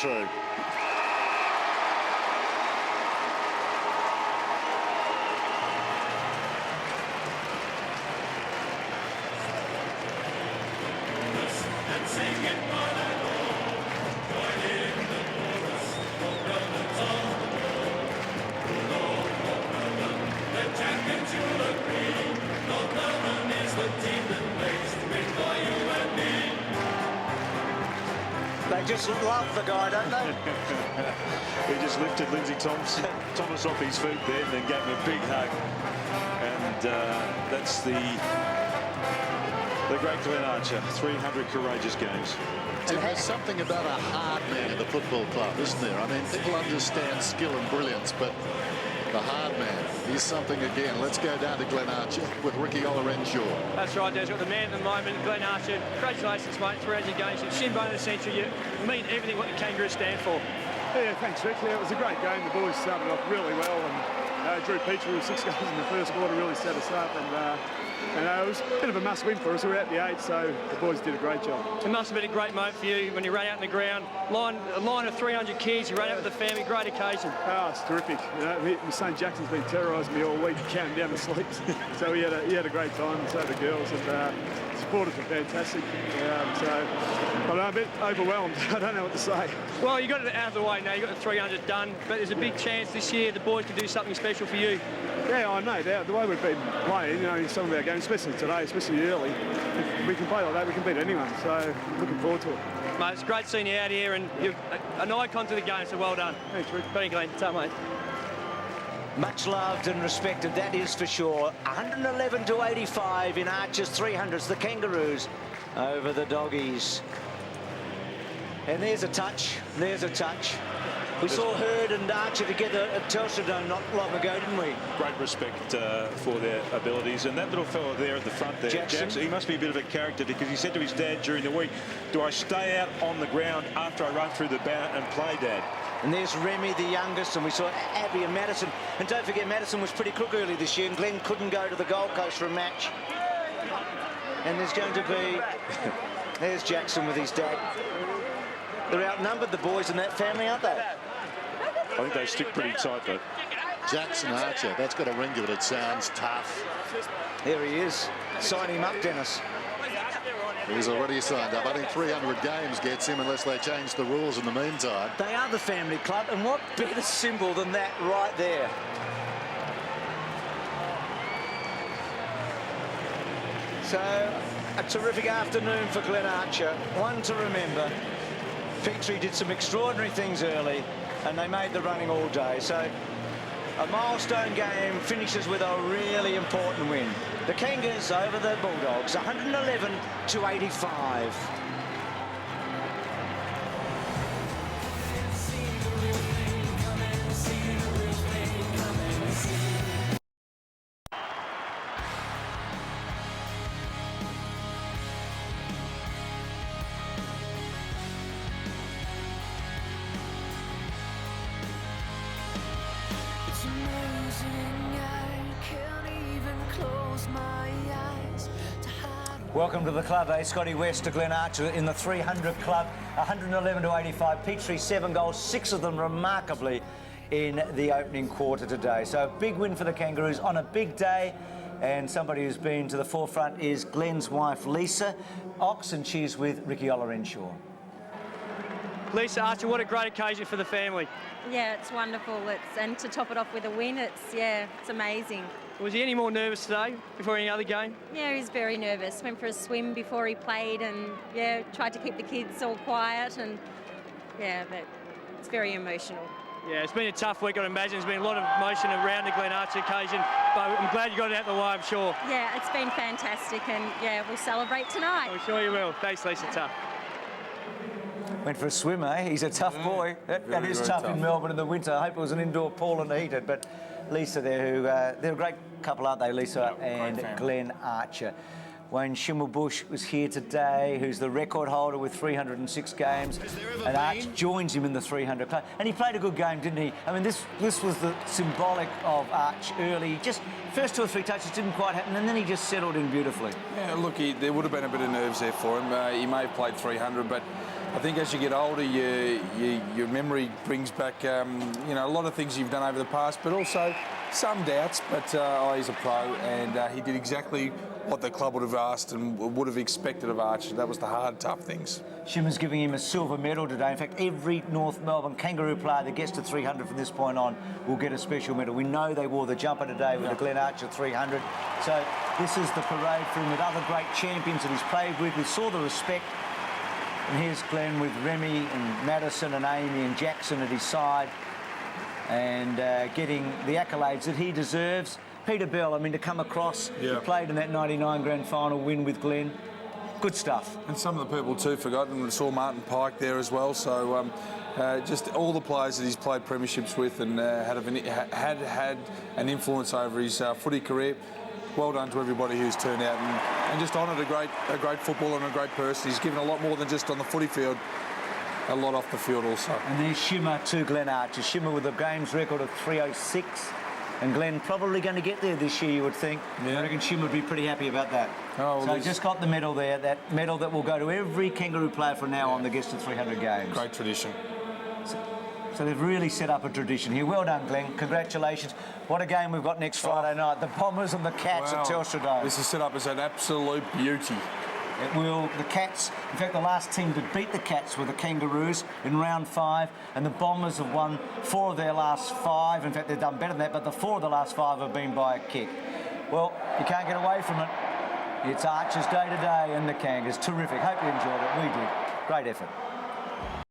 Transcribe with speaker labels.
Speaker 1: through.
Speaker 2: They just love the guy, don't they?
Speaker 3: He just lifted Lindsay Thomas off his feet there and then gave him a big hug. And that's the great Glenn Archer. 300 courageous games.
Speaker 1: There's something about a hard man in the football club, isn't there? I mean, people understand skill and brilliance, but the hard man, he's something again. Let's go down to Glenn Archer with Ricky Olorenshaw.
Speaker 4: That's right, Des. Got the man at the moment, Glenn Archer. Congratulations, mate. 300 games. Shinbone of the century. You mean everything what the Kangaroos stand for.
Speaker 5: Yeah, thanks, Rick. Yeah, it was a great game. The boys started off really well, and Drew Petrie with 6 goals in the first quarter really set us up. And it was a bit of a must-win for us. We were at the 8, so the boys did a great job.
Speaker 4: It must have been a great moment for you when you ran out in the ground. A line of 300 kids. You ran out with the family. Great occasion.
Speaker 5: Oh, it's terrific. You know, St Jackson's been terrorising me all week, counting down the sleeps. So he had a great time, and so the girls. And supporters were fantastic. So I'm a bit overwhelmed. I don't know what to say.
Speaker 4: Well, you got it out of the way now. You got the 300 done, but there's a big chance this year the boys can do something special for you.
Speaker 5: Yeah, I know. The way we've been playing, you know, in some of our games, especially today, especially early, if we can play like that, we can beat anyone. So looking forward to it.
Speaker 4: Mate, it's great seeing you out here, and you're an icon to the game, so well done.
Speaker 5: Thanks, Rick.
Speaker 4: Very Glenn. What's mate?
Speaker 2: Much loved and respected, that is for sure. 111 to 85 in Archer's 300s. The Kangaroos over the Doggies. And there's a touch. There's a touch. We saw Hurd and Archer together at Telstra Dome not long ago, didn't we?
Speaker 3: Great respect for their abilities. And that little fella there at the front there, Jackson, he must be a bit of a character, because he said to his dad during the week, do I stay out on the ground after I run through the bound and play, Dad?
Speaker 2: And there's Remy, the youngest, and we saw Abby and Madison. And don't forget, Madison was pretty crook early this year, and Glenn couldn't go to the Gold Coast for a match. And there's going to be... There's Jackson with his dad. They're outnumbered, the boys in that family, aren't they?
Speaker 3: I think they stick pretty tight, though.
Speaker 1: Jackson Archer, that's got a ring to it. It sounds tough.
Speaker 2: There he is. Sign him up, Dennis.
Speaker 1: He's already signed up. I think 300 games gets him unless they change the rules in the meantime.
Speaker 2: They are the family club, and what better symbol than that right there? So, a terrific afternoon for Glenn Archer. One to remember. Petrie did some extraordinary things early, and they made the running all day. So, a milestone game finishes with a really important win. The Kangas over the Bulldogs, 111 to 85. Welcome to the club, Scotty West to Glenn Archer in the 300 club, 111 to 85. Petrie, 7 goals, 6 of them remarkably in the opening quarter today. So a big win for the Kangaroos on a big day, and somebody who's been to the forefront is Glenn's wife, Lisa Ox, and she's with Ricky Olorenshaw.
Speaker 4: Lisa Archer, what a great occasion for the family.
Speaker 6: Yeah, it's wonderful. And to top it off with a win, it's amazing.
Speaker 4: Was he any more nervous today before any other game?
Speaker 6: Yeah, he was very nervous. Went for a swim before he played, and yeah, tried to keep the kids all quiet, and yeah, but it's very emotional.
Speaker 4: Yeah, it's been a tough week, I'd imagine. There's been a lot of emotion around the Glenn Archer occasion, but I'm glad you got it out the way, I'm sure.
Speaker 6: Yeah, it's been fantastic, and yeah, we'll celebrate tonight.
Speaker 4: I'm sure you will. Thanks, Lisa. Tough.
Speaker 2: Went for a swim, eh? He's a tough boy. That is tough in Melbourne in the winter. I hope it was an indoor pool and heated, but Lisa there, who they're a great couple, aren't they, Lisa and Glenn Archer. Wayne Schimmelbusch was here today, who's the record holder with 306 games, and Arch joins him in the 300 club. And he played a good game, didn't he? I mean, this was the symbolic of Arch early. Just first 2 or 3 touches didn't quite happen, and then he just settled in beautifully.
Speaker 7: Yeah, look, there would have been a bit of nerves there for him. He may have played 300, but I think as you get older, your memory brings back, you know, a lot of things you've done over the past, but also some doubts. But he's a pro, and he did exactly what the club would have asked and would have expected of Archer. That was the hard, tough things.
Speaker 2: Shimmer's giving him a silver medal today. In fact, every North Melbourne Kangaroo player that gets to 300 from this point on will get a special medal. We know they wore the jumper today with the Glenn Archer 300. So this is the parade for him with other great champions that he's played with. We saw the respect. And here's Glenn with Remy and Madison and Amy and Jackson at his side, and getting the accolades that he deserves. Peter Bell, I mean, to come across, he played in that 99 grand final win with Glenn. Good stuff.
Speaker 7: And some of the people too forgotten. We saw Martin Pike there as well. So just all the players that he's played premierships with and had an influence over his footy career. Well done to everybody who's turned out and just honoured a great footballer and a great person. He's given a lot more than just on the footy field, a lot off the field also.
Speaker 2: And there's Shimmer to Glenn Archer. Shimmer with a games record of 306. And Glenn probably going to get there this year, you would think.
Speaker 7: Yeah.
Speaker 2: I reckon Shimmer would be pretty happy about that.
Speaker 7: Oh, well,
Speaker 2: so just got the medal there, that medal that will go to every Kangaroo player from now on that gets to 300 games.
Speaker 7: Great tradition.
Speaker 2: So they've really set up a tradition here. Well done, Glenn. Congratulations. What a game we've got next Friday night. The Bombers and the Cats at Telstra Dome.
Speaker 7: This is set up as an absolute beauty.
Speaker 2: It will. The Cats, in fact, the last team to beat the Cats were the Kangaroos in round 5, and the Bombers have won 4 of their last 5. In fact, they've done better than that, but the 4 of the last 5 have been by a kick. Well, you can't get away from it. It's Archer's day today and the Kangas. Terrific. Hope you enjoyed it. We did. Great effort.